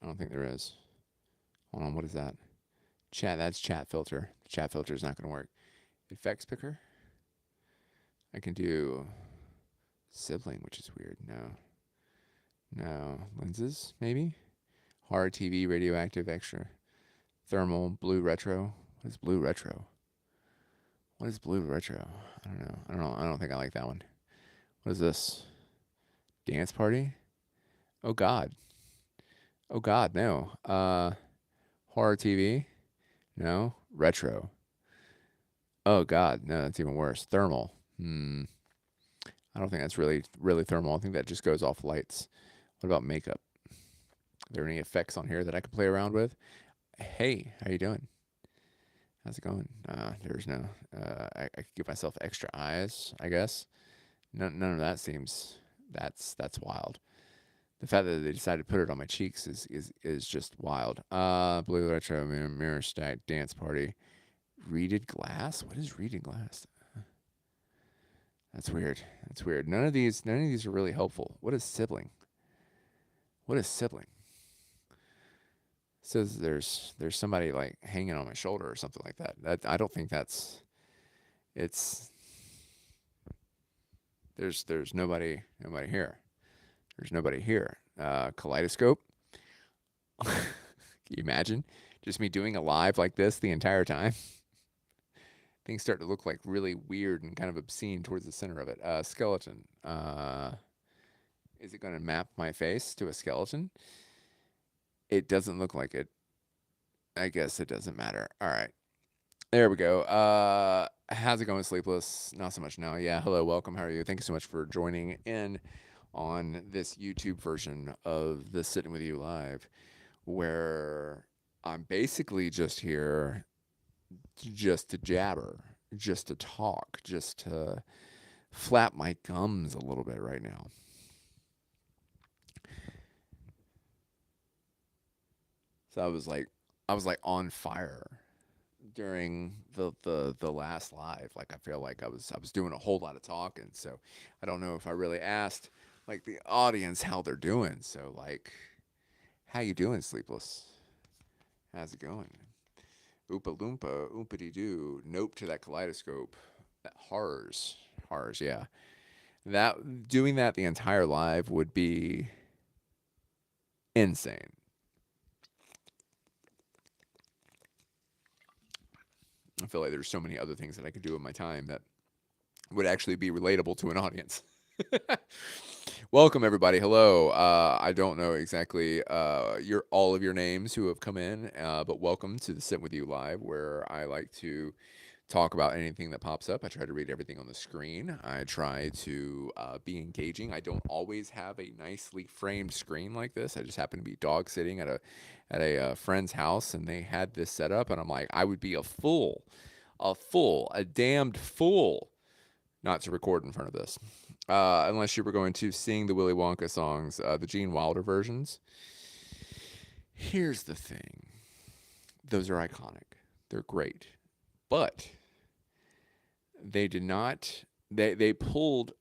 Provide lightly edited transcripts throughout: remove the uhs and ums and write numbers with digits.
I don't think there is. Hold on, what is that? Chat. That's chat filter. Chat filter is not going to work. Effects picker. I can do sibling, which is weird. No, no lenses. Maybe hard TV, radioactive, extra, thermal, blue retro. What is blue retro? What is blue retro? I don't know. I don't know. I don't think I like that one. What is this? Dance party? Oh God. Oh God. No. Horror TV. No. Retro. Oh God. No, that's even worse. Thermal. I don't think that's really thermal. I think that just goes off lights. What about makeup? Are there any effects on here that I can play around with? Hey, how you doing? How's it going? There's no. I could give myself extra eyes, I guess. None of that seems. That's wild. The fact that they decided to put it on my cheeks is just wild. Blue retro mirror stack dance party. Reeded glass. What is reeded glass? That's weird. That's weird. None of these are really helpful. What is sibling? What is sibling? It says there's somebody like hanging on my shoulder or something like that. That I don't think that's it's there's nobody here. There's nobody here. Kaleidoscope. Can you imagine just me doing a live like this the entire time? Things start to look like really weird and kind of obscene towards the center of it. Skeleton. Is it going to map my face to a skeleton? It doesn't look like it. I guess it doesn't matter. All right. There we go. How's it going, Sleepless? Not so much now. Yeah, hello, welcome. How are you? Thank you so much for joining in on this YouTube version of the Sitting With You Live, where I'm basically just here just to jabber, just to talk, just to flap my gums a little bit right now. So I was like on fire during the last live. Like I feel like I was doing a whole lot of talking. So I don't know if I really asked like the audience how they're doing. So like, how you doing, Sleepless? How's it going? Oopa loompa, oompity doo. Nope to that kaleidoscope. That horrors. Yeah, that doing that the entire live would be insane. I feel like there's so many other things that I could do in my time that would actually be relatable to an audience. Welcome everybody. Hello. I don't know exactly your all of your names who have come in, but welcome to the Sit With You Live, where I like to talk about anything that pops up. I try to read everything on the screen. I try to be engaging. I don't always have a nicely framed screen like this. I just happen to be dog sitting at a friend's house, and they had this set up, and I'm like, I would be a damned fool not to record in front of this. Unless you were going to sing the Willy Wonka songs, the Gene Wilder versions. Here's the thing. Those are iconic. They're great. But they did not they pulled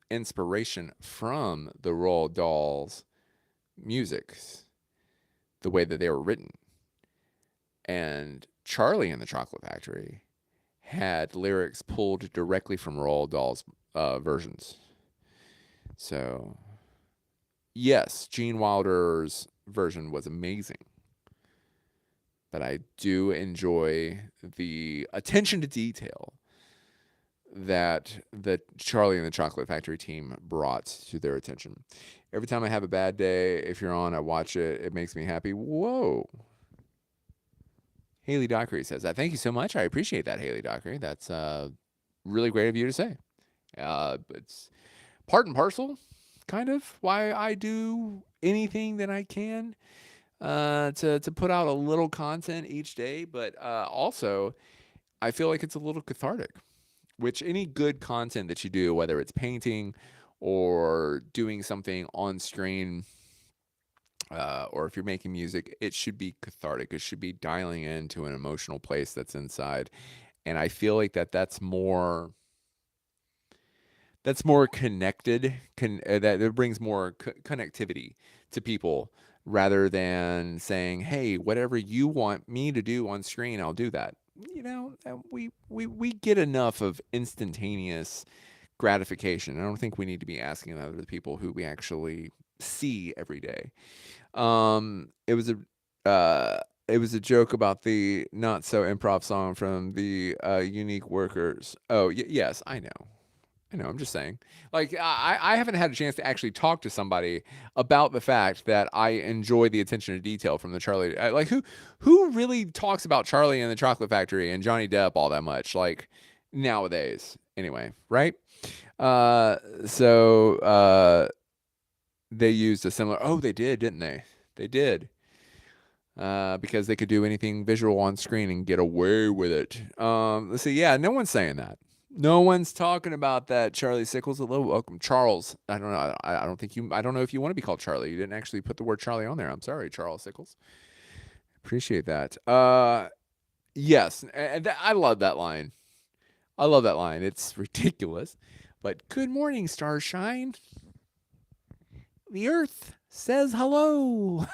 inspiration from the Roald Dahl's music, the way that they were written. And Charlie and the Chocolate Factory had lyrics pulled directly from Roald Dahl's versions. So, yes, Gene Wilder's version was amazing, but I do enjoy the attention to detail that the Charlie and the Chocolate Factory team brought to their attention. Every time I have a bad day, if you're on, I watch it. It makes me happy. Whoa. Haley Dockery says that. Thank you so much. I appreciate that, Haley Dockery. That's really great of you to say. It's part and parcel, kind of, why I do anything that I can to put out a little content each day. But also, I feel like it's a little cathartic. Which any good content that you do, whether it's painting or doing something on screen, or if you're making music, it should be cathartic. It should be dialing into an emotional place that's inside. And I feel like that's more connected. That it brings more connectivity to people rather than saying, hey, whatever you want me to do on screen, I'll do that. We get enough of instantaneous gratification. I don't think we need to be asking that of the people who we actually see every day. It was a joke about the not so improv song from the Unique Workers. Oh, yes, I know. I'm just saying. Like, I haven't had a chance to actually talk to somebody about the fact that I enjoy the attention to detail from the Charlie. Like, who really talks about Charlie and the Chocolate Factory and Johnny Depp all that much? Like, nowadays, anyway, right? So they used a similar. Oh, they did, didn't they? They did. Because they could do anything visual on screen and get away with it. Let's see. Yeah, no one's saying that. No one's talking about that. Charlie Sickles, hello, welcome, Charles. I don't know. I don't think you. I don't know if you want to be called Charlie. You didn't actually put the word Charlie on there. I'm sorry, Charles Sickles. Appreciate that. Yes, and I love that line. I love that line. It's ridiculous, but good morning, Starshine. The Earth says hello.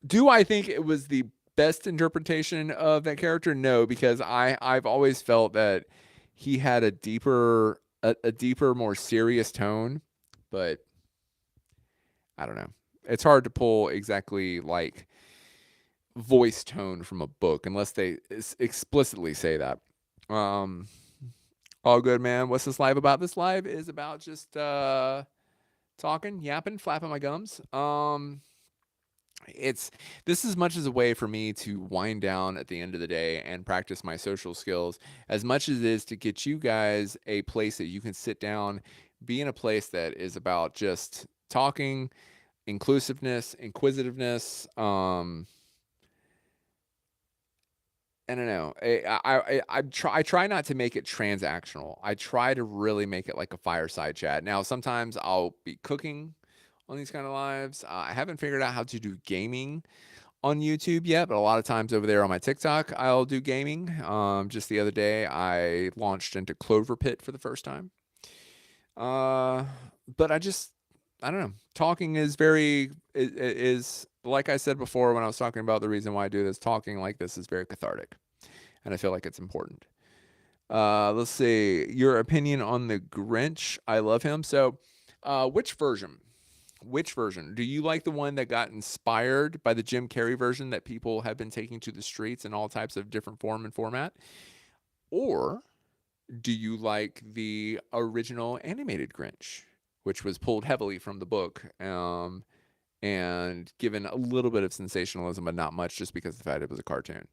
Do I think it was the best interpretation of that character? No, because I've always felt that he had a deeper, more serious tone, but I don't know. It's hard to pull exactly like voice tone from a book unless they explicitly say that. Um, all good, man. What's this live about? This live is about just talking, yapping, flapping my gums. This as much as a way for me to wind down at the end of the day and practice my social skills as much as it is to get you guys a place that you can sit down, be in a place that is about just talking, inclusiveness, inquisitiveness. I don't know. I try not to make it transactional. I try to really make it like a fireside chat. Now, sometimes I'll be cooking on these kind of lives. I haven't figured out how to do gaming on YouTube yet, but a lot of times over there on my TikTok, I'll do gaming. Just the other day, I launched into Clover Pit for the first time. But I don't know. Talking is like I said before when I was talking about the reason why I do this. Talking like this is very cathartic, and I feel like it's important. Let's see your opinion on the Grinch. I love him. So, which version? Which version? Do you like the one that got inspired by the Jim Carrey version that people have been taking to the streets in all types of different form and format? Or do you like the original animated Grinch, which was pulled heavily from the book and given a little bit of sensationalism, but not much just because of the fact it was a cartoon?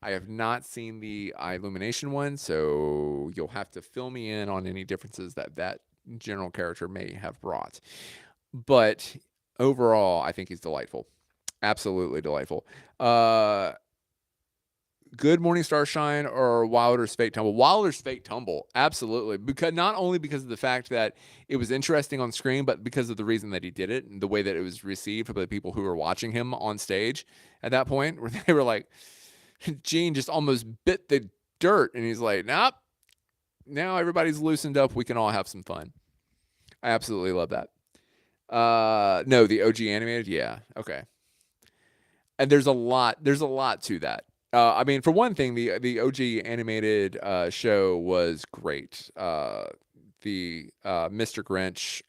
I have not seen the Illumination one, so you'll have to fill me in on any differences that general character may have brought. But overall, I think he's delightful. Absolutely delightful. Good Morning Starshine or Wilder's Fake Tumble? Wilder's Fake Tumble, absolutely. Because not only because of the fact that it was interesting on screen, but because of the reason that he did it and the way that it was received by the people who were watching him on stage at that point, where they were like, Gene just almost bit the dirt, and he's like, nope. Now everybody's loosened up. We can all have some fun. I absolutely love that. No, the OG animated, yeah, okay. And there's a lot to that. I mean, for one thing, the OG animated show was great. The Mr. Grinch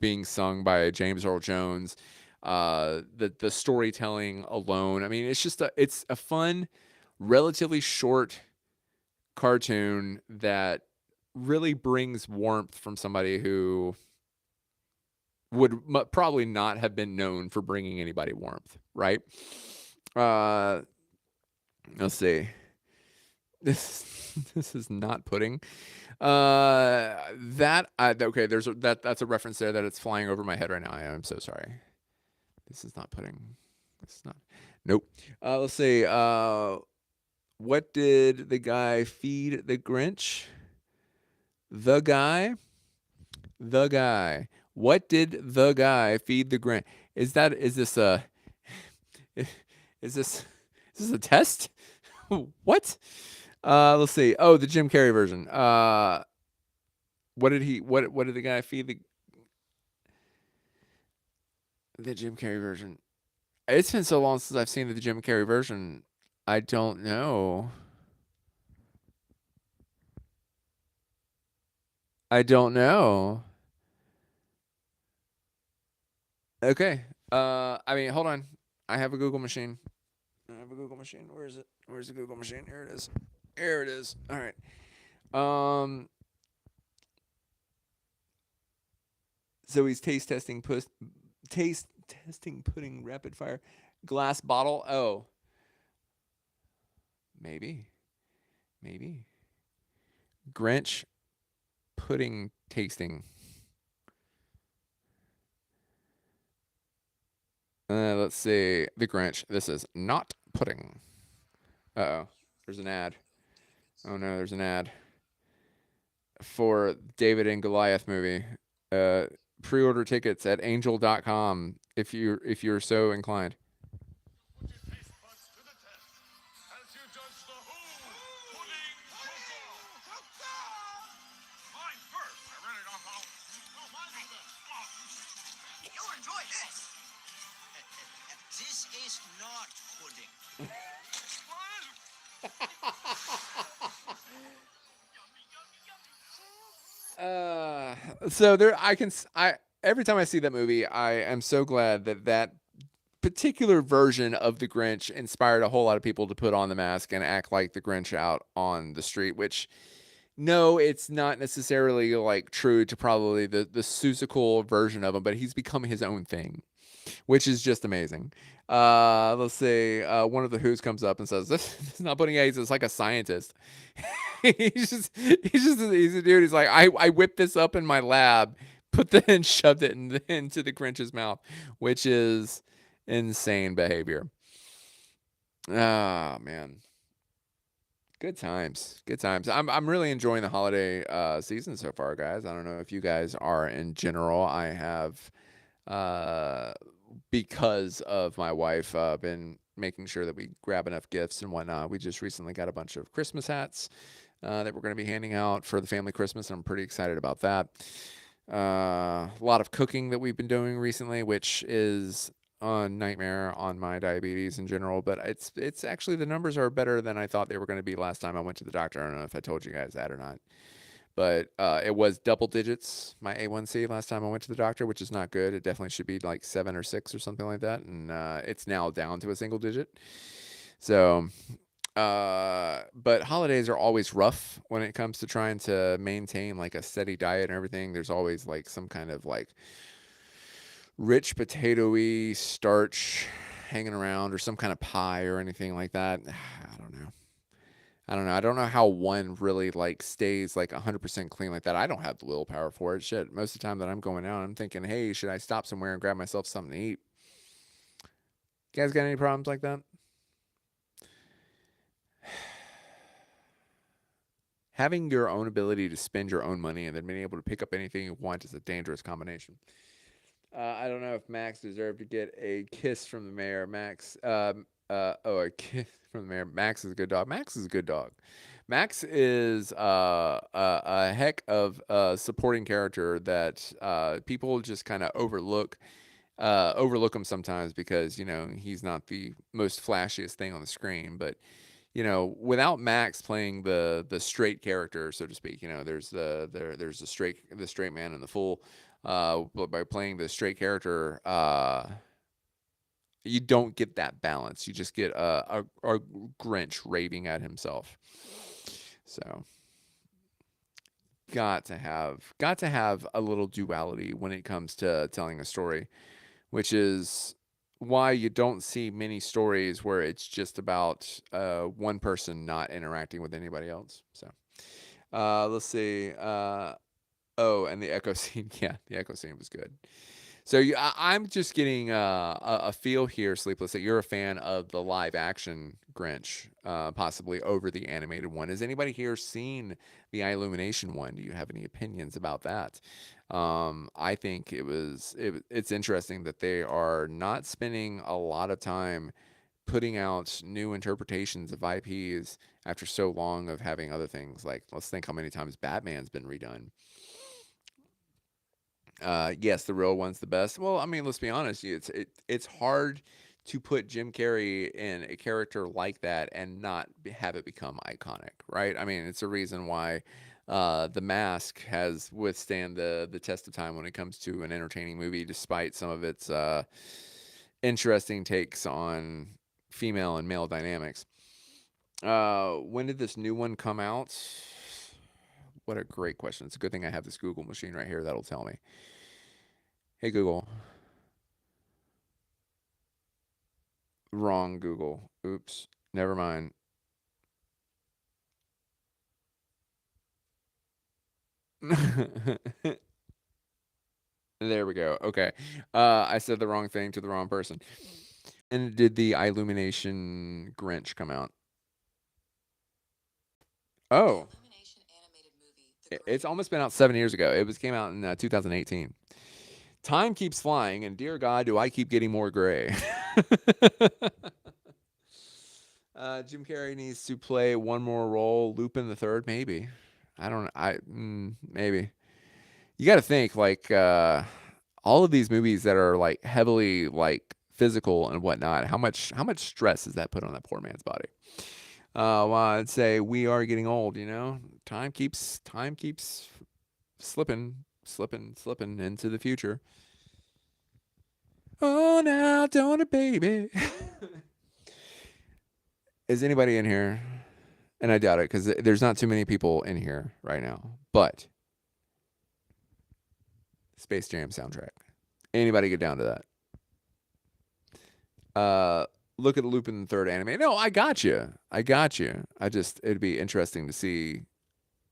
being sung by James Earl Jones, the storytelling alone. I mean, it's a fun, relatively short cartoon that really brings warmth from somebody who would probably not have been known for bringing anybody warmth, right? Let's see. This is not pudding. Okay. That's a reference there that it's flying over my head right now. I'm so sorry. This is not pudding. This is not. Nope. Let's see. What did the guy feed the Grinch? The guy. What did the guy feed the Grinch? Is this a test? What? Let's see. Oh, the Jim Carrey version. What did the guy feed the The Jim Carrey version. It's been so long since I've seen the Jim Carrey version. I don't know. I don't know. Okay. I mean, hold on. I have a Google machine. I have a Google machine. Where is it? Where's the Google machine? Here it is. Here it is. All right. Um. So he's taste testing pudding rapid fire glass bottle. Oh, maybe, maybe Grinch pudding tasting. Let's see. The Grinch. This is not pudding. Uh oh. There's an ad. Oh no, there's an ad for David and Goliath movie. Uh, Pre-order tickets at angel.com if you're so inclined. This is not pudding. So there, I every time I see that movie, I am so glad that that particular version of the Grinch inspired a whole lot of people to put on the mask and act like the Grinch out on the street. Which, no, it's not necessarily like true to probably the Seussical version of him, but he's become his own thing, which is just amazing. Let's say one of the Who's comes up and says, "This is not putting AIDS. It's like a scientist." He's a dude. He's like, I whipped this up in my lab, put that and shoved it into the Grinch's mouth, which is insane behavior. Ah, man, good times, good times. I'm really enjoying the holiday season so far, guys. I don't know if you guys are in general. I have uh because of my wife, been making sure that we grab enough gifts and whatnot. We just recently got a bunch of Christmas hats that we're going to be handing out for the family Christmas. And I'm pretty excited about that. A lot of cooking that we've been doing recently, which is a nightmare on my diabetes in general. But it's actually the numbers are better than I thought they were going to be last time I went to the doctor. I don't know if I told you guys that or not, but it was double digits, my A1C, last time I went to the doctor, which is not good. It definitely should be like 7 or 6 or something like that, and it's now down to a single digit. So, but holidays are always rough when it comes to trying to maintain like a steady diet and everything. There's always like some kind of like rich potatoy starch hanging around or some kind of pie or anything like that. I don't know. I don't know. I don't know how one really like stays like 100% clean like that. I don't have the willpower for it. Shit. Most of the time that I'm going out, I'm thinking, hey, should I stop somewhere and grab myself something to eat? You guys got any problems like that? Having your own ability to spend your own money and then being able to pick up anything you want is a dangerous combination. I don't know if Max deserved to get a kiss from the mayor. A kiss from the mayor. Max is a good dog. Max is a good dog. Max is a heck of a supporting character that people just kind of overlook him sometimes because he's not the most flashiest thing on the screen. But without Max playing the straight character, so to speak, there's the straight man and the fool. But by playing the straight character, you don't get that balance. You just get a Grinch raving at himself. So got to have a little duality when it comes to telling a story, which is why you don't see many stories where it's just about one person not interacting with anybody else. So let's see. Oh, and the echo scene. Yeah, the echo scene was good. So I'm just getting a feel here, Sleepless, that you're a fan of the live action Grinch, possibly over the animated one. Has anybody here seen the Illumination one? Do you have any opinions about that? I think it's interesting that they are not spending a lot of time putting out new interpretations of IPs after so long of having other things. Like, let's think how many times Batman's been redone. Yes, the real one's the best. Well, I mean, let's be honest. It's hard to put Jim Carrey in a character like that and not have it become iconic, right? I mean, it's a reason why The Mask has withstand the test of time when it comes to an entertaining movie, despite some of its interesting takes on female and male dynamics. When did this new one come out? What a great question. It's a good thing I have this Google machine right here that'll tell me. Hey Google. Wrong Google. Oops. Never mind. There we go. Okay. I said the wrong thing to the wrong person. And did the Illumination Grinch come out? Oh, it's almost been out 7 years ago. It was came out in 2018. Time keeps flying, and dear God, do I keep getting more gray. Jim Carrey needs to play one more role. Lupin the Third, maybe. I don't. Maybe. You got to think like all of these movies that are like heavily like physical and whatnot. How much stress does that put on that poor man's body? Well, I'd say we are getting old. Time keeps slipping into the future. Oh, now don't it, baby? Is anybody in here? And I doubt it because there's not too many people in here right now. But Space Jam soundtrack. Anybody get down to that? Look at Lupin the Third anime. No, I got you. I got you. It'd be interesting to see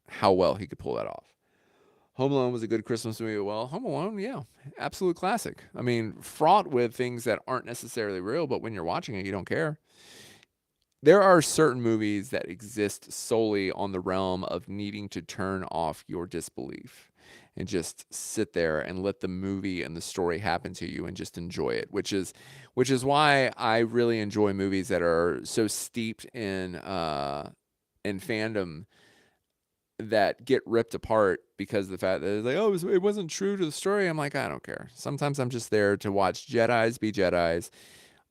how well he could pull that off. Home Alone was a good Christmas movie. Well, Home Alone, yeah, absolute classic. I mean, fraught with things that aren't necessarily real, but when you're watching it, you don't care. There are certain movies that exist solely on the realm of needing to turn off your disbelief and just sit there and let the movie and the story happen to you and just enjoy it, which is why I really enjoy movies that are so steeped in fandom that get ripped apart because of the fact that it's like, oh, it wasn't true to the story. I'm like, I don't care. Sometimes I'm just there to watch Jedis be Jedis,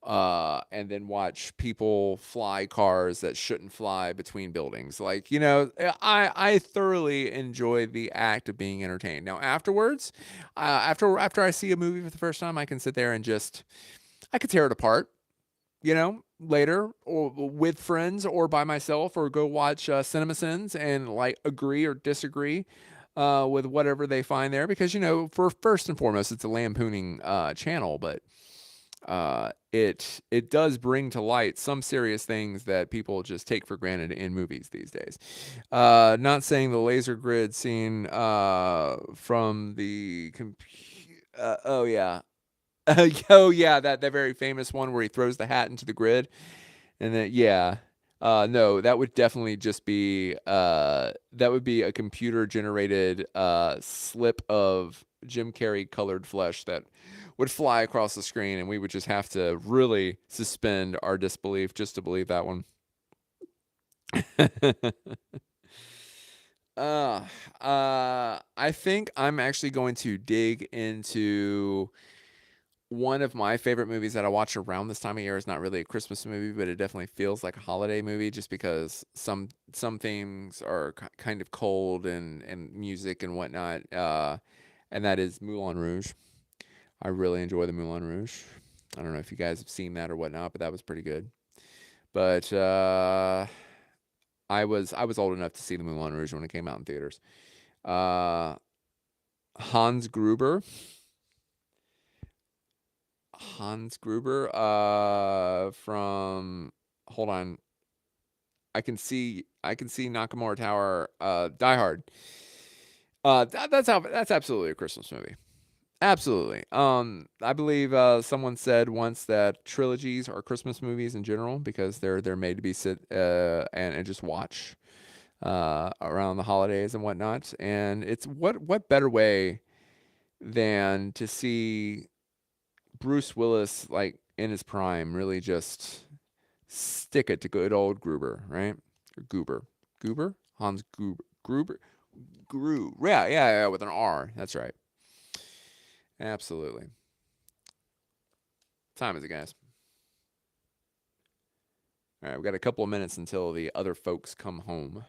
and then watch people fly cars that shouldn't fly between buildings. Like, I thoroughly enjoy the act of being entertained. Now, afterwards, after I see a movie for the first time, I can sit there and I could tear it apart, later or with friends or by myself or go watch Cinema Sins and like agree or disagree with whatever they find there because for first and foremost it's a lampooning channel, but it does bring to light some serious things that people just take for granted in movies these days. Not saying the laser grid scene from the oh yeah. Oh yeah, that very famous one where he throws the hat into the grid, and then yeah, no, that would definitely just be that would be a computer generated slip of Jim Carrey colored flesh that would fly across the screen, and we would just have to really suspend our disbelief just to believe that one. uh, I think I'm actually going to dig into one of my favorite movies that I watch around this time of year. Is not really a Christmas movie, but it definitely feels like a holiday movie just because some themes are kind of cold and music and whatnot. And that is Moulin Rouge. I really enjoy the Moulin Rouge. I don't know if you guys have seen that or whatnot, but that was pretty good. But I was old enough to see the Moulin Rouge when it came out in theaters. Uh, Hans Gruber. Hans Gruber from hold on. I can see Nakamura Tower Die Hard. That's absolutely a Christmas movie. Absolutely. I believe someone said once that trilogies are Christmas movies in general because they're made to be sit and just watch around the holidays and whatnot. And it's what better way than to see Bruce Willis like in his prime really just stick it to good old Gruber, right? Or Goober, Hans Gruber, Gru, yeah, with an R. That's right. Absolutely. What time is it, guys? All right, we've got a couple of minutes until the other folks come home.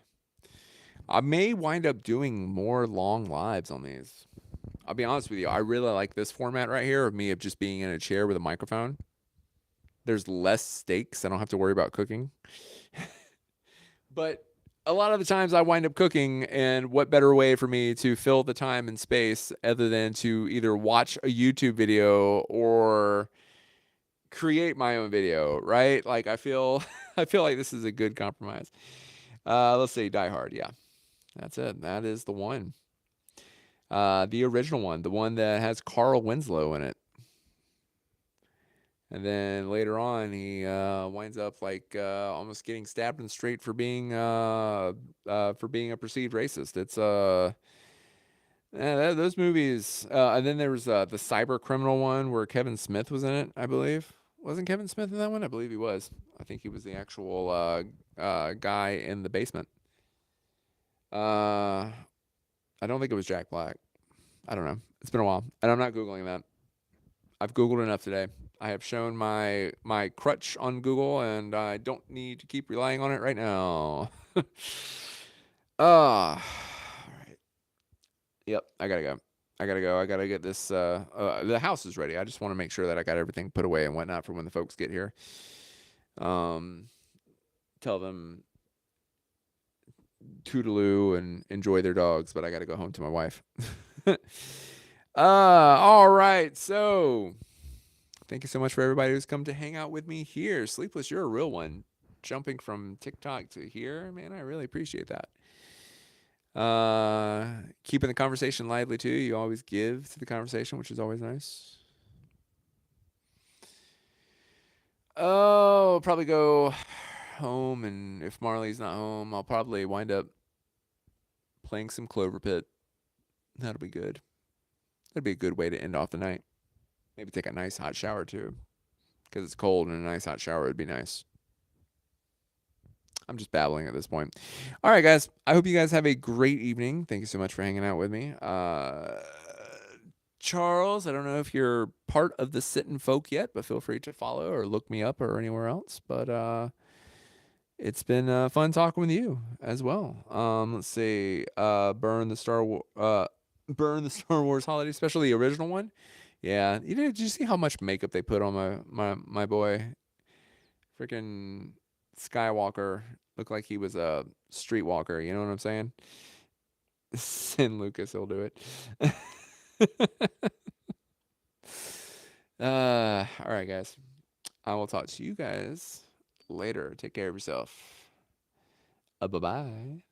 I may wind up doing more long lives on these. I'll be honest with you. I really like this format right here of me of just being in a chair with a microphone. There's less stakes. I don't have to worry about cooking. But a lot of the times I wind up cooking, and what better way for me to fill the time and space other than to either watch a YouTube video or create my own video, right? Like I feel I feel like this is a good compromise. Let's say Die Hard. Yeah, that's it. That is the one. The original one, the one that has Carl Winslow in it. And then later on, he winds up like almost getting stabbed in the straight for being a perceived racist. It's yeah, those movies. And then there was the cyber criminal one where Kevin Smith was in it. I believe wasn't Kevin Smith in that one? I believe he was. I think he was the actual guy in the basement. Uh, I don't think it was Jack Black. I don't know. It's been a while, and I'm not googling that. I've Googled enough today. I have shown my crutch on Google, and I don't need to keep relying on it right now. All right. Yep, I gotta go. I gotta go. I gotta get this. The house is ready. I just want to make sure that I got everything put away and whatnot for when the folks get here. Um, Tell them toodaloo and enjoy their dogs, but I gotta go home to my wife. All right. So thank you so much for everybody who's come to hang out with me here. Sleepless, you're a real one. Jumping from TikTok to here, man, I really appreciate that. Keeping the conversation lively too. You always give to the conversation, which is always nice. Oh, probably go home, and if Marley's not home, I'll probably wind up playing some Clover Pit. That'll be good. That'd be a good way to end off the night. Maybe take a nice hot shower too, because it's cold and a nice hot shower would be nice. I'm just babbling at this point. All right, guys. I hope you guys have a great evening. Thank you so much for hanging out with me. Charles, I don't know if you're part of the Sittin folk yet, but feel free to follow or look me up or anywhere else. But it's been fun talking with you as well. Let's see. Burn the Star Wars holiday special, the original one. Yeah, did you see how much makeup they put on my boy? Freaking Skywalker looked like he was a streetwalker. You know what I'm saying? Send Lucas, he'll do it. All right, guys. I will talk to you guys later. Take care of yourself. Bye bye.